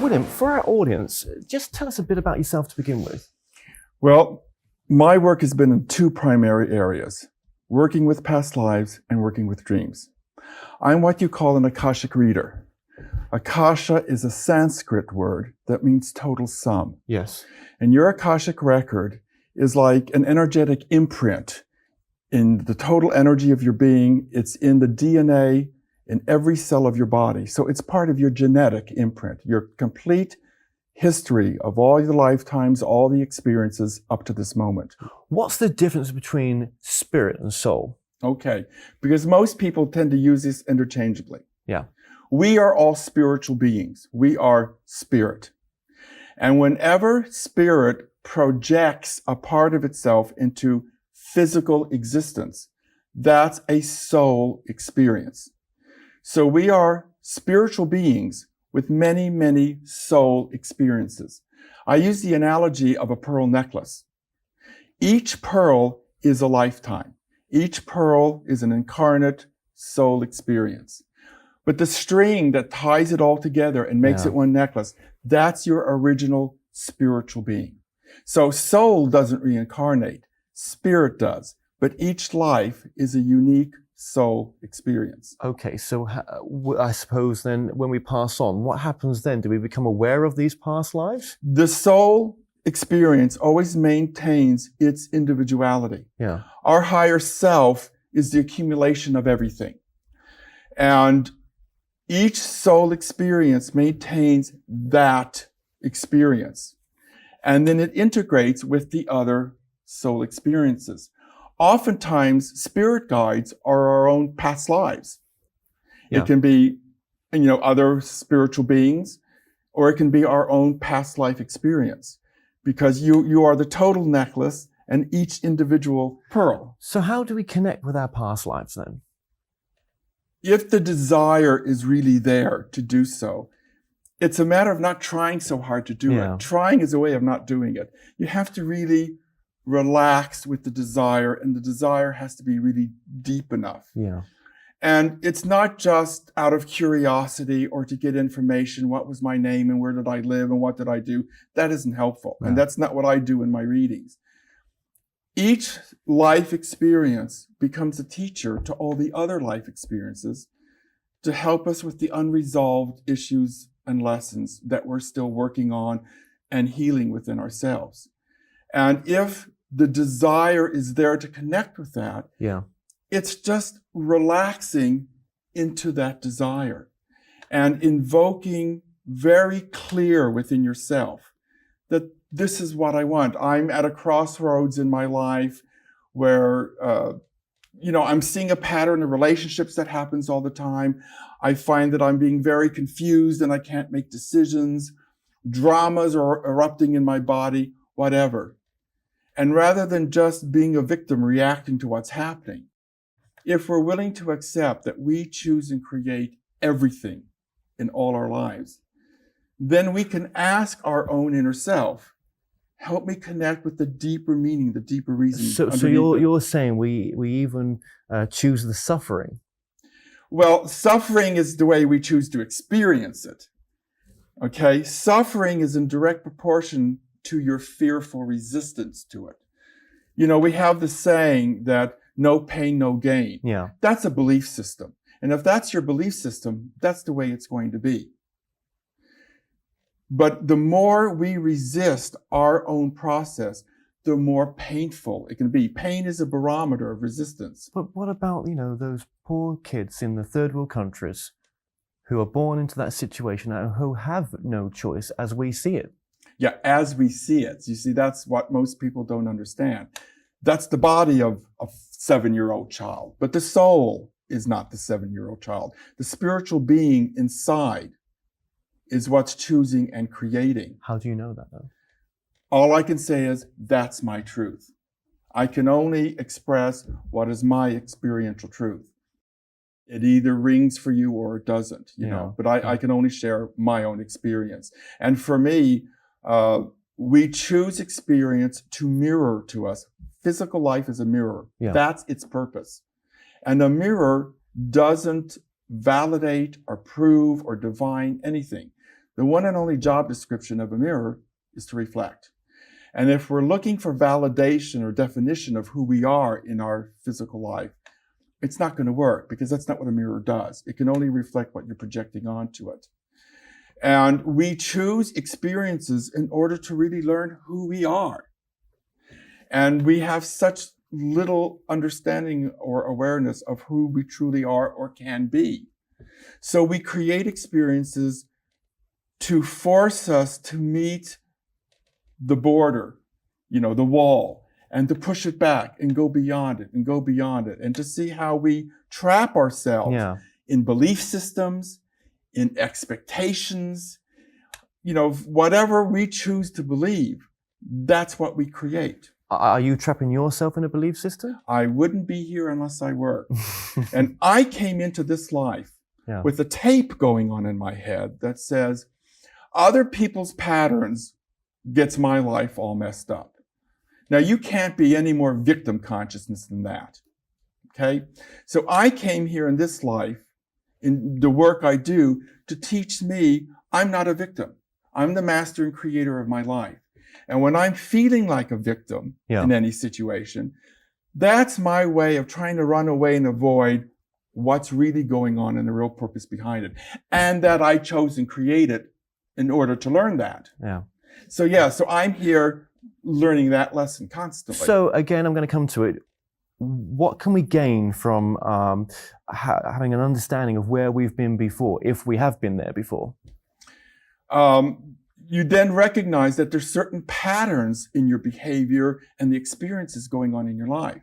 William, for our audience, just tell us a bit about yourself to begin with. Well, my work has been in two primary areas, working with past lives and working with dreams. I'm what you call an Akashic reader. Akasha is a Sanskrit word that means total sum. Yes. And your Akashic record is like an energetic imprint in the total energy of your being. It's in the DNA in every cell of your body. So it's part of your genetic imprint, your complete history of all your lifetimes, all the experiences up to this moment. What's the difference between spirit and soul? Okay, because most people tend to use this interchangeably. Yeah. We are all spiritual beings. We are spirit. And whenever spirit projects a part of itself into physical existence, that's a soul experience. So we are spiritual beings with many, many soul experiences. I use the analogy of a pearl necklace. Each pearl is a lifetime. Each pearl is an incarnate soul experience. But the string that ties it all together and makes it one necklace, that's your original spiritual being. So soul doesn't reincarnate, spirit does. But each life is a unique soul experience. Okay, so I suppose then when we pass on, what happens then? Do we become aware of these past lives? The soul experience always maintains its individuality. Yeah. Our higher self is the accumulation of everything. And each soul experience maintains that experience. And then it integrates with the other soul experiences. Oftentimes, spirit guides are our own past lives. Yeah. It can be, other spiritual beings, or it can be our own past life experience. Because you are the total necklace and each individual pearl. So how do we connect with our past lives then? If the desire is really there to do so, it's a matter of not trying so hard to do it. Trying is a way of not doing it. You have to really relax with the desire, and the desire has to be really deep enough. Yeah. And it's not just out of curiosity or to get information, what was my name and where did I live and what did I do? That isn't helpful. No. And that's not what I do in my readings. Each life experience becomes a teacher to all the other life experiences to help us with the unresolved issues and lessons that we're still working on and healing within ourselves. And if the desire is there to connect with that, it's just relaxing into that desire and invoking very clear within yourself that this is what I want. I'm at a crossroads in my life where, I'm seeing a pattern of relationships that happens all the time. I find that I'm being very confused and I can't make decisions. Dramas are erupting in my body, whatever. And rather than just being a victim reacting to what's happening, if we're willing to accept that we choose and create everything in all our lives, then we can ask our own inner self, help me connect with the deeper meaning, the deeper reason. So you're saying we even choose the suffering? Well, suffering is the way we choose to experience it. Okay? Suffering is in direct proportion to your fearful resistance to it. We have the saying that no pain, no gain. Yeah. That's a belief system. And if that's your belief system, that's the way it's going to be. But the more we resist our own process, the more painful it can be. Pain is a barometer of resistance. But what about, those poor kids in the third world countries who are born into that situation and who have no choice as we see it? Yeah, as we see it. You see, that's what most people don't understand. That's the body of a 7-year-old child, but the soul is not the 7-year-old child. The spiritual being inside is what's choosing and creating. How do you know that, though? All I can say is, that's my truth. I can only express what is my experiential truth. It either rings for you or it doesn't, but I can only share my own experience. And for me, we choose experience to mirror to us. Physical life is a mirror. Yeah. That's its purpose. And a mirror doesn't validate or prove or divine anything. The one and only job description of a mirror is to reflect. And if we're looking for validation or definition of who we are in our physical life, it's not going to work, because that's not what a mirror does. It can only reflect what you're projecting onto it. And we choose experiences in order to really learn who we are. And we have such little understanding or awareness of who we truly are or can be. So we create experiences to force us to meet the border, the wall, and to push it back and go beyond it and go beyond it, and to see how we trap ourselves in belief systems, in expectations, whatever we choose to believe, that's what we create. Are you trapping yourself in a belief system? I wouldn't be here unless I were. And I came into this life with a tape going on in my head that says, other people's patterns gets my life all messed up. Now, you can't be any more victim consciousness than that. Okay? So I came here in this life, in the work I do, to teach me I'm not a victim. I'm the master and creator of my life. And when I'm feeling like a victim in any situation, that's my way of trying to run away and avoid what's really going on and the real purpose behind it. And that I chose and created in order to learn that. So I'm here learning that lesson constantly. So again, I'm going to come to it. What can we gain from having an understanding of where we've been before, if we have been there before? You then recognize that there's certain patterns in your behavior and the experiences going on in your life.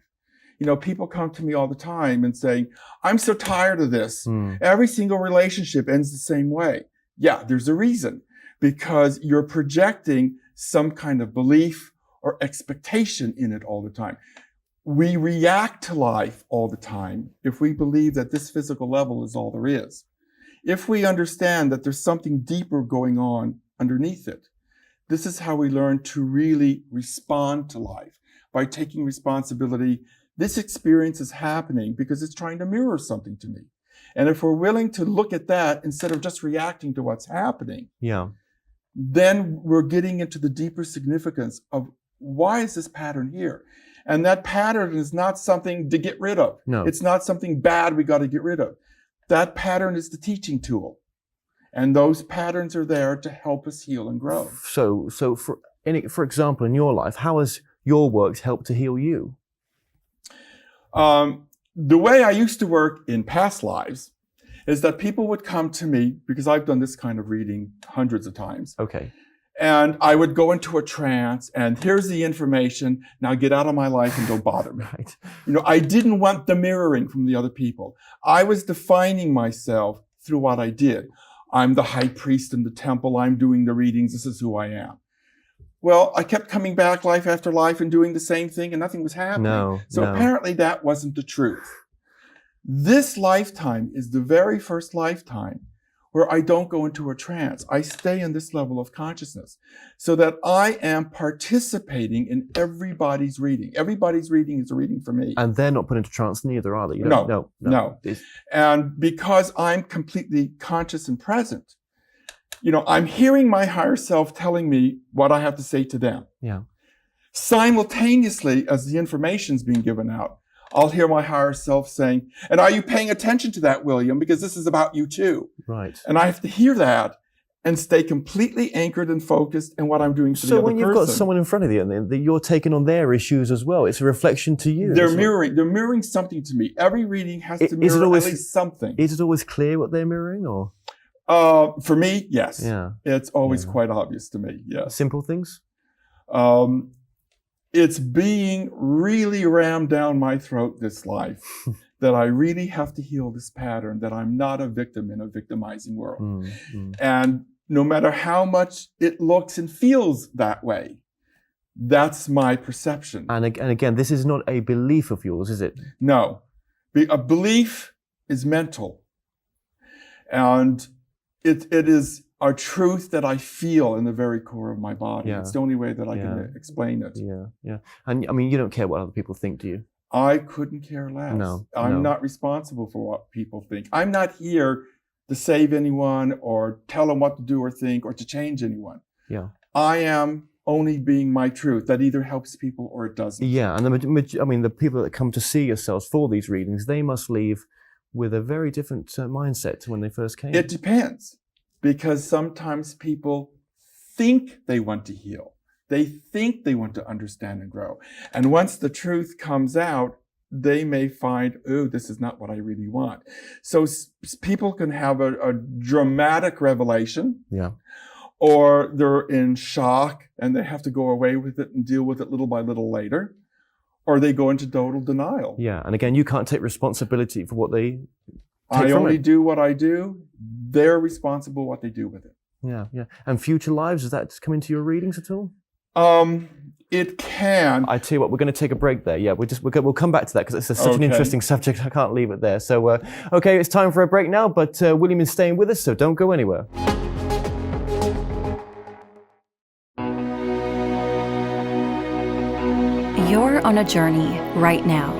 People come to me all the time and say, I'm so tired of this. Every single relationship ends the same way. Yeah, there's a reason. Because you're projecting some kind of belief or expectation in it all the time. We react to life all the time if we believe that this physical level is all there is. If we understand that there's something deeper going on underneath it, this is how we learn to really respond to life, by taking responsibility. This experience is happening because it's trying to mirror something to me. And if we're willing to look at that instead of just reacting to what's happening, then we're getting into the deeper significance of why is this pattern here? And that pattern is not something to get rid of. No. It's not something bad we got to get rid of. That pattern is the teaching tool. And those patterns are there to help us heal and grow. So for example, in your life, how has your work helped to heal you? The way I used to work in past lives is that people would come to me, because I've done this kind of reading hundreds of times. Okay. And I would go into a trance, and here's the information. Now get out of my life and don't bother me. Right. I didn't want the mirroring from the other people. I was defining myself through what I did. I'm the high priest in the temple. I'm doing the readings. This is who I am. Well, I kept coming back life after life and doing the same thing, and nothing was happening. So apparently that wasn't the truth. This lifetime is the very first lifetime where I don't go into a trance. I stay in this level of consciousness so that I am participating in everybody's reading. Everybody's reading is a reading for me. And they're not put into trance neither, are they? No. And because I'm completely conscious and present, I'm hearing my higher self telling me what I have to say to them. Simultaneously, as the information's being given out, I'll hear my higher self saying, and are you paying attention to that, William? Because this is about you too. Right. And I have to hear that and stay completely anchored and focused in what I'm doing for the other person. So when you've got someone in front of you and you're taking on their issues as well, it's a reflection to you. They're mirroring something to me. Every reading has to mirror at least something. Is it always clear what they're mirroring, or? For me, yes. It's always quite obvious to me, yes. Simple things? It's being really rammed down my throat this life that I really have to heal this pattern, that I'm not a victim in a victimizing world. And no matter how much it looks and feels that way, that's my perception. And again, this is not a belief of yours, is it? No. A belief is mental. And it is a truth that I feel in the very core of my body. It's the only way that I can explain it. And I mean, you don't care what other people think, do you? I couldn't care less. No. I'm not responsible for what people think. I'm not here to save anyone or tell them what to do or think or to change anyone. Yeah. I am only being my truth. That either helps people or it doesn't. Yeah, and the people that come to see yourselves for these readings, they must leave with a very different mindset to when they first came. It depends, because sometimes people think they want to heal. They think they want to understand and grow. And once the truth comes out, they may find, oh, this is not what I really want. So people can have a dramatic revelation. Yeah. Or they're in shock and they have to go away with it and deal with it little by little later. Or they go into total denial. Yeah, and again, you can't take responsibility for what they take I from only it. do what I do. They're responsible what they do with it. Yeah, yeah. And future lives, does that come into your readings at all? It can. I tell you what, we're going to take a break there. Yeah, we'll come back to that because it's such an interesting subject. I can't leave it there. So, okay, it's time for a break now, but William is staying with us, so don't go anywhere. You're on a journey right now,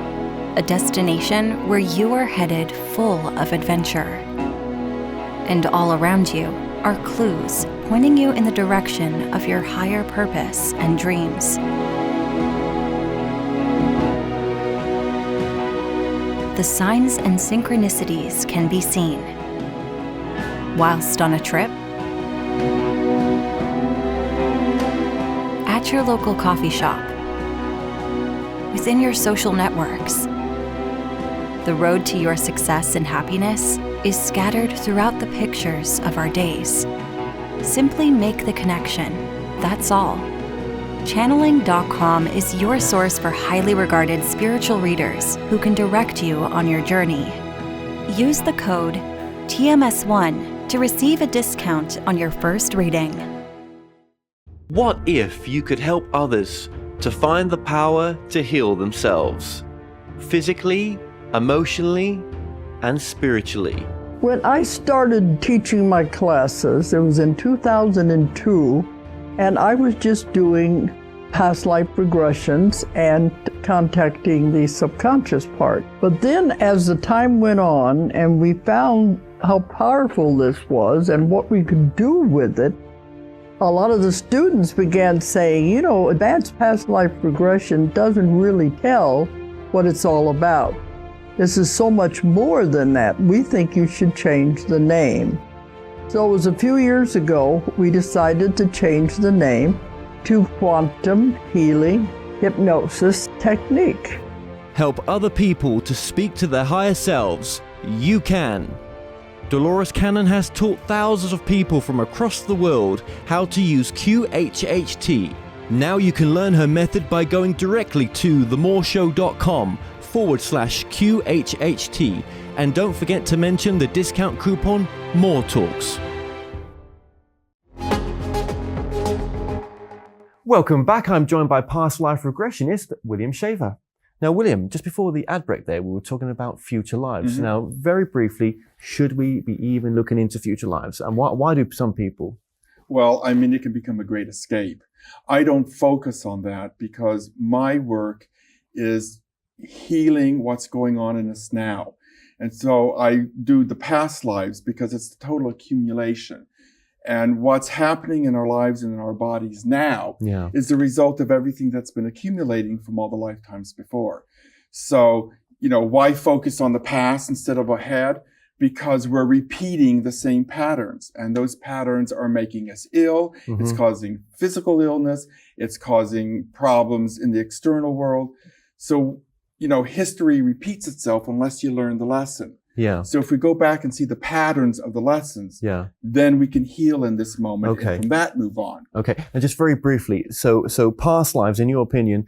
a destination where you are headed full of adventure. And all around you are clues pointing you in the direction of your higher purpose and dreams. The signs and synchronicities can be seen. Whilst on a trip, at your local coffee shop, within your social networks. The road to your success and happiness is scattered throughout the pictures of our days. Simply make the connection, that's all. Channeling.com is your source for highly regarded spiritual readers who can direct you on your journey. Use the code TMS1 to receive a discount on your first reading. What if you could help others to find the power to heal themselves, physically, emotionally, and spiritually? When I started teaching my classes, it was in 2002, and I was just doing past life regressions and contacting the subconscious part. But then as the time went on and we found how powerful this was and what we could do with it, a lot of the students began saying, you know, advanced past life regression doesn't really tell what it's all about. This is so much more than that. We think you should change the name. So it was a few years ago, we decided to change the name to Quantum Healing Hypnosis Technique. Help other people to speak to their higher selves. You can. Dolores Cannon has taught thousands of people from across the world how to use QHHT. Now you can learn her method by going directly to themoreshow.com/QHHT. And don't forget to mention the discount coupon More Talks. Welcome back. I'm joined by past life regressionist William Shaffer. Now, William, just before the ad break there, we were talking about future lives. Mm-hmm. Now, very briefly, should we be even looking into future lives? And why do some people? Well, I mean, it can become a great escape. I don't focus on that because my work is healing what's going on in us now. And so I do the past lives because it's the total accumulation. And what's happening in our lives and in our bodies now is the result of everything that's been accumulating from all the lifetimes before. So, you know, why focus on the past instead of ahead? Because we're repeating the same patterns, and those patterns are making us ill. Mm-hmm. It's causing physical illness. It's causing problems in the external world. So, you know, history repeats itself unless you learn the lesson. Yeah. So if we go back and see the patterns of the lessons, then we can heal in this moment and from that move on. Okay. And just very briefly, so past lives, in your opinion,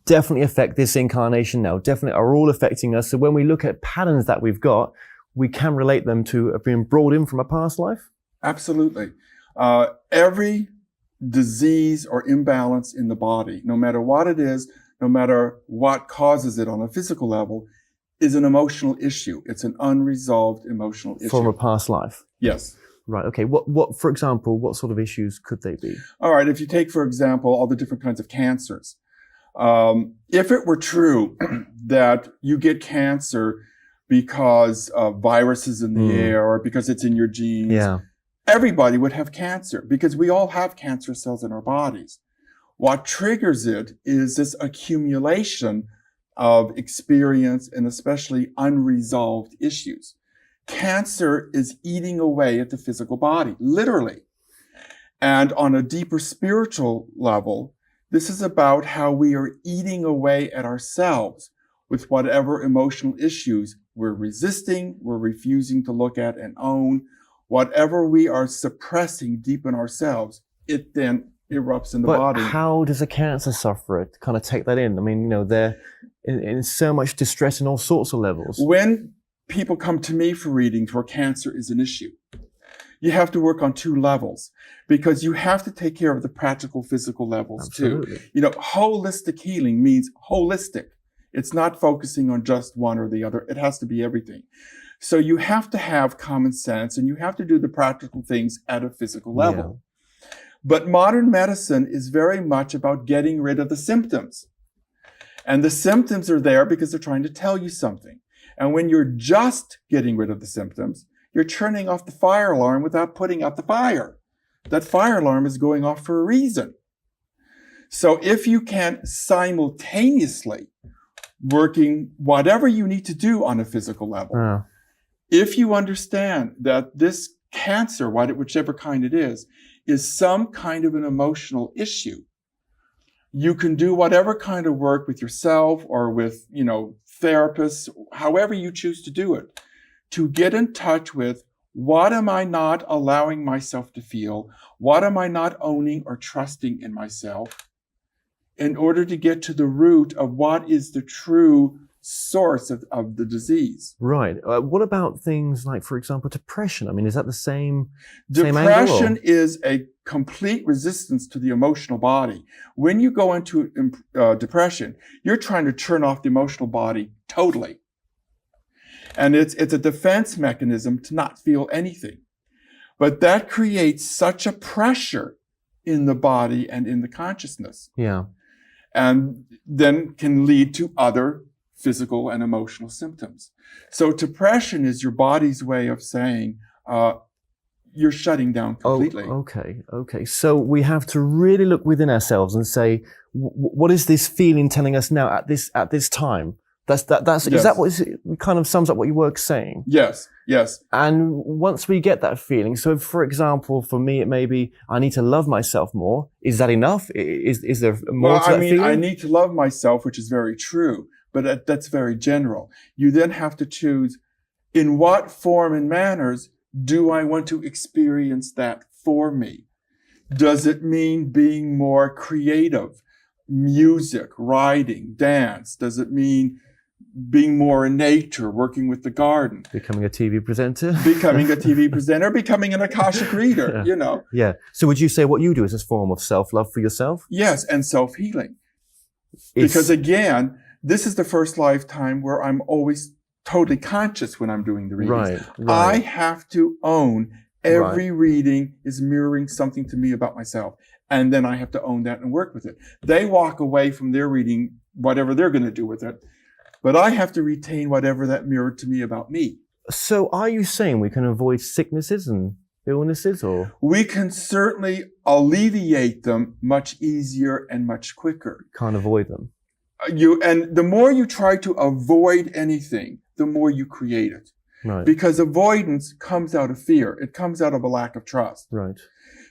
definitely affect this incarnation now, definitely are all affecting us. So when we look at patterns that we've got, we can relate them to being brought in from a past life? Absolutely. Every disease or imbalance in the body, no matter what it is, no matter what causes it on a physical level, is an emotional issue. It's an unresolved emotional issue. From a past life? Yes. Right. Okay. What, for example, what sort of issues could they be? All right. If you take, for example, all the different kinds of cancers, if it were true that you get cancer because of viruses in the air or because it's in your genes. Yeah. Everybody would have cancer because we all have cancer cells in our bodies. What triggers it is this accumulation of experience and especially unresolved issues. Cancer is eating away at the physical body, literally. And on a deeper spiritual level, this is about how we are eating away at ourselves with whatever emotional issues we're resisting, we're refusing to look at and own. Whatever we are suppressing deep in ourselves, it then erupts in the body. But how does a cancer sufferer kind of take that in? I mean, you know, they're in so much distress in all sorts of levels. When people come to me for readings where cancer is an issue, you have to work on two levels because you have to take care of the practical physical levels Absolutely. too. You know, holistic healing means holistic. It's not focusing on just one or the other. It has to be everything. So you have to have common sense and you have to do the practical things at a physical level. Yeah. But modern medicine is very much about getting rid of the symptoms. And the symptoms are there because they're trying to tell you something. And when you're just getting rid of the symptoms, you're turning off the fire alarm without putting out the fire. That fire alarm is going off for a reason. So if you can simultaneously working whatever you need to do on a physical level, if you understand that this cancer, whichever kind it is some kind of an emotional issue, you can do whatever kind of work with yourself or with, you know, therapists, however you choose to do it, to get in touch with what am I not allowing myself to feel? What am I not owning or trusting in myself in order to get to the root of what is the true source of the disease? Right. What about things like, for example, depression? I mean, is that the same Depression angle, is a complete resistance to the emotional body. When you go into depression, you're trying to turn off the emotional body totally. And it's a defense mechanism to not feel anything. But that creates such a pressure in the body and in the consciousness. Yeah. And then can lead to other physical and emotional symptoms. So depression is your body's way of saying you're shutting down completely. Oh, okay. So we have to really look within ourselves and say, what is this feeling telling us now at this time? That's Yes. Is that what kind of sums up what your work's saying? Yes. And once we get that feeling, so for example, for me, it may be, I need to love myself more. Is that enough? Is there more to that feeling? I need to love myself, which is very true, but that's very general. You then have to choose in what form and manners do I want to experience that for me? Does it mean being more creative? Music, writing, dance? Does it mean being more in nature, working with the garden? Becoming a TV presenter? Becoming a TV presenter, becoming an Akashic reader, you know. Yeah. So would you say what you do is a form of self-love for yourself? Yes, and self-healing. Because again, this is the first lifetime where I'm always totally conscious when I'm doing the readings. Right. I have to own every reading is mirroring something to me about myself. And then I have to own that and work with it. They walk away from their reading, whatever they're going to do with it. But I have to retain whatever that mirrored to me about me. So are you saying we can avoid sicknesses and illnesses, or? We can certainly alleviate them much easier and much quicker. Can't avoid them. And the more you try to avoid anything, the more you create it. Right. Because avoidance comes out of fear. It comes out of a lack of trust. Right.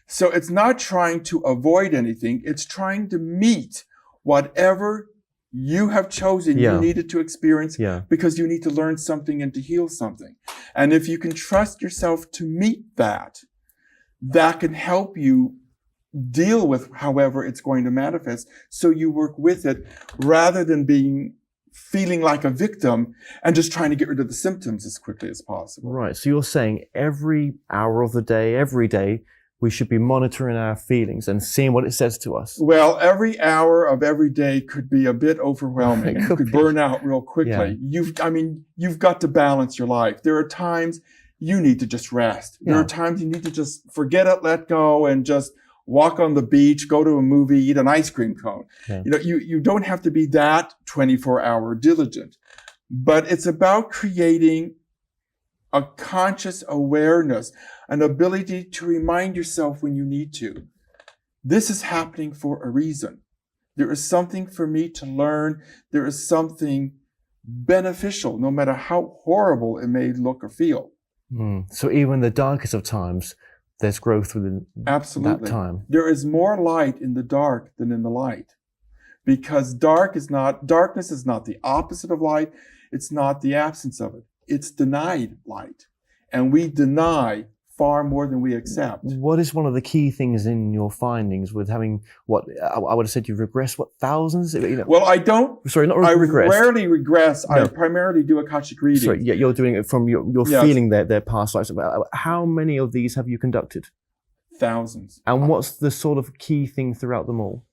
So it's not trying to avoid anything. It's trying to meet whatever you have chosen you needed to experience because you need to learn something and to heal something. And if you can trust yourself to meet that, that can help you deal with however it's going to manifest. So you work with it rather than feeling like a victim and just trying to get rid of the symptoms as quickly as possible. Right. So you're saying every hour of the day, every day, we should be monitoring our feelings and seeing what it says to us. Well, every hour of every day could be a bit overwhelming and you could burn out real quickly. You've got to balance your life. There are times you need to just rest. There are times you need to just forget it, let go, and just walk on the beach, go to a movie, eat an ice cream cone. You know, you don't have to be that 24-hour diligent. But it's about creating a conscious awareness, an ability to remind yourself when you need to. This is happening for a reason. There is something for me to learn. There is something beneficial, no matter how horrible it may look or feel. So even the darkest of times, there's growth within Absolutely. that time. There is more light in the dark than in the light. Because darkness is not the opposite of light. It's not the absence of it. It's denied light. And we deny far more than we accept. What is one of the key things in your findings with having I would have said you've regressed, thousands? Well, I don't. Sorry, not I regressed. rarely regress. No. I primarily do Akashic reading. Sorry, yeah, you're doing it from you're Yes. feeling their past lives. How many of these have you conducted? Thousands. And what's the sort of key thing throughout them all?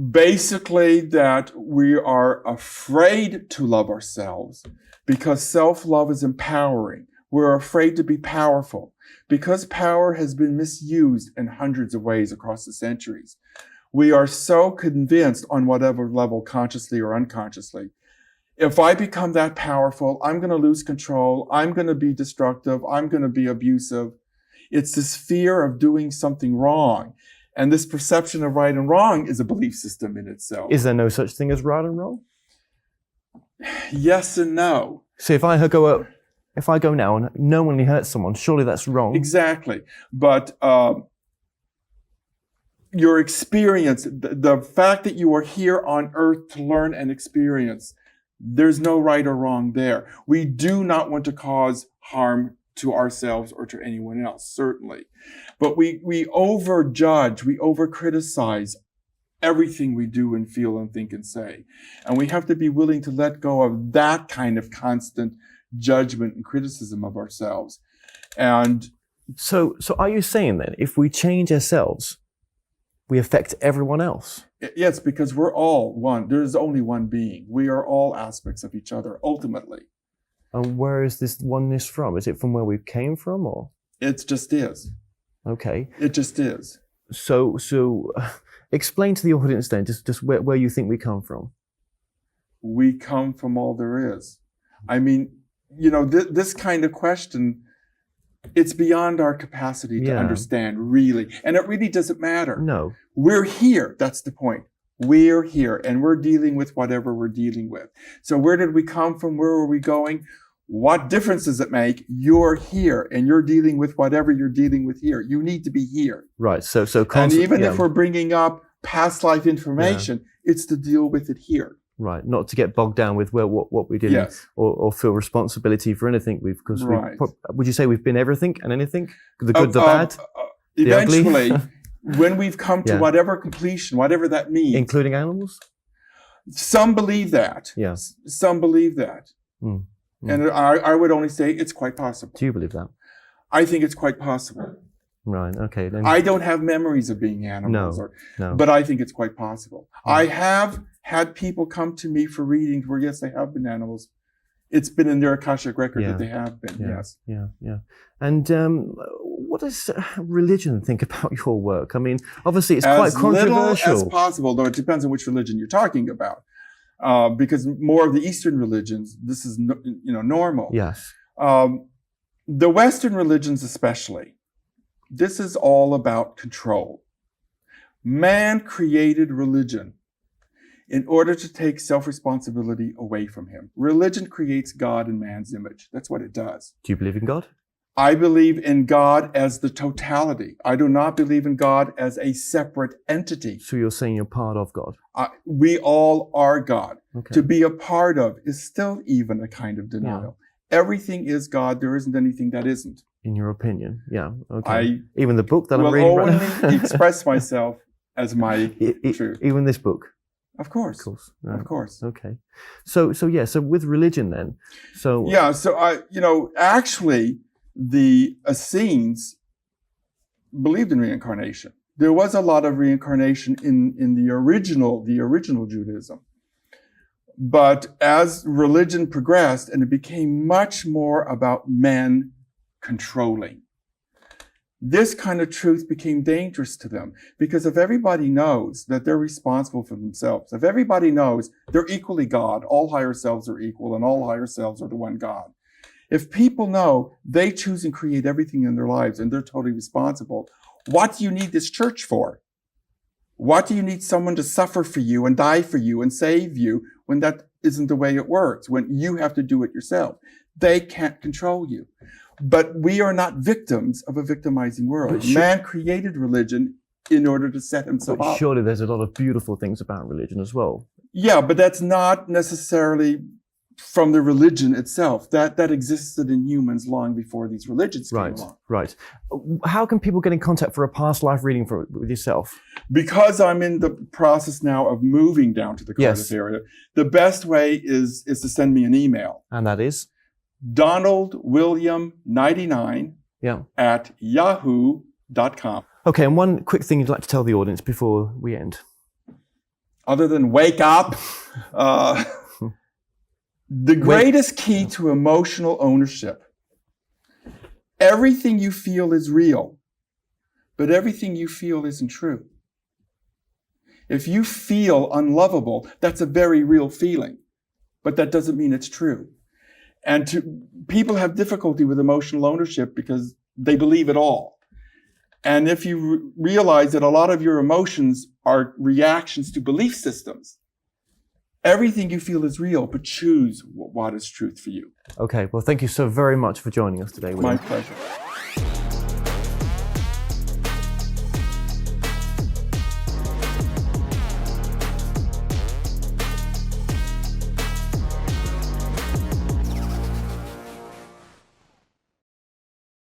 Basically, that we are afraid to love ourselves because self-love is empowering. We're afraid to be powerful because power has been misused in hundreds of ways across the centuries. We are so convinced on whatever level, consciously or unconsciously, if I become that powerful, I'm going to lose control. I'm going to be destructive. I'm going to be abusive. It's this fear of doing something wrong. And this perception of right and wrong is a belief system in itself. Is there no such thing as right and wrong? Yes and no. So if I go now and knowingly hurt someone, surely that's wrong. Exactly. But your experience, the fact that you are here on earth to learn and experience, there's no right or wrong there. We do not want to cause harm to ourselves or to anyone else, certainly. But we overjudge, we overcriticize everything we do and feel and think and say. And we have to be willing to let go of that kind of constant judgment and criticism of ourselves. And So are you saying then, if we change ourselves, we affect everyone else? yes, because we're all one. There's only one being. We are all aspects of each other, ultimately. And where is this oneness from? Is it from where we came from, or? It just is. Okay. It just is. So explain to the audience then, just where you think we come from. We come from all there is. I mean, this kind of question, it's beyond our capacity to Yeah. understand, really. And it really doesn't matter. No. We're here. That's the point. We're here and we're dealing with whatever we're dealing with. So where did we come from? Where are we going? What difference does it make? You're here and you're dealing with whatever you're dealing with here. You need to be here. Right. So And even if we're bringing up past life information, it's to deal with it here. right, not to get bogged down with what we did, Yes. or feel responsibility for anything because Right. would you say we've been everything and anything, the good, the bad, the ugly? Eventually, when we've come to Yeah. whatever completion, whatever that means, including animals? some believe that. Yeah. Some believe that. Mm. And I would only say it's quite possible. Do you believe that? I think it's quite possible. Right. Okay. Then. I don't have memories of being animals, No. but I think it's quite possible. I have had people come to me for readings where, yes, they have been animals. It's been in their Akashic record that they have been, yes. Yeah. And what does religion think about your work? I mean, obviously it's quite controversial. As little as possible, though it depends on which religion you're talking about. Because more of the Eastern religions, this is normal. Yes. The Western religions especially, this is all about control. Man created religion in order to take self-responsibility away from him. Religion creates God in man's image. That's what it does. Do you believe in God? I believe in God as the totality. I do not believe in God as a separate entity. So you're saying you're part of God? We all are God. Okay. To be a part of is still even a kind of denial. Everything is God. There isn't anything that isn't. In your opinion, yeah. Okay. I even the book that I'm will reading only right now. express myself as my truth. Even this book. Of course. Of course. Right. Of course. Okay. So with religion then. So yeah. So actually, the Essenes believed in reincarnation. There was a lot of reincarnation in the original Judaism. But as religion progressed and it became much more about men controlling, this kind of truth became dangerous to them, because if everybody knows that they're responsible for themselves, if everybody knows they're equally God, all higher selves are equal and all higher selves are the one God. If people know they choose and create everything in their lives and they're totally responsible, what do you need this church for? What do you need someone to suffer for you and die for you and save you when that isn't the way it works, when you have to do it yourself? They can't control you. But we are not victims of a victimizing world. Man created religion in order to set himself up. Surely there's a lot of beautiful things about religion as well. Yeah, but that's not necessarily from the religion itself. That existed in humans long before these religions came along. Right. How can people get in contact for a past life reading with yourself? Because I'm in the process now of moving down to the Cardiff area, the best way is to send me an email. And that is? DonaldWilliam99 at yahoo.com. Okay, and one quick thing you'd like to tell the audience before we end. Other than wake up, the greatest key to emotional ownership. Everything you feel is real, but everything you feel isn't true. If you feel unlovable, that's a very real feeling, but that doesn't mean it's true. And people have difficulty with emotional ownership because they believe it all. And if you realize that a lot of your emotions are reactions to belief systems, everything you feel is real, but choose what is truth for you. Okay, well, thank you so very much for joining us today, William. My pleasure.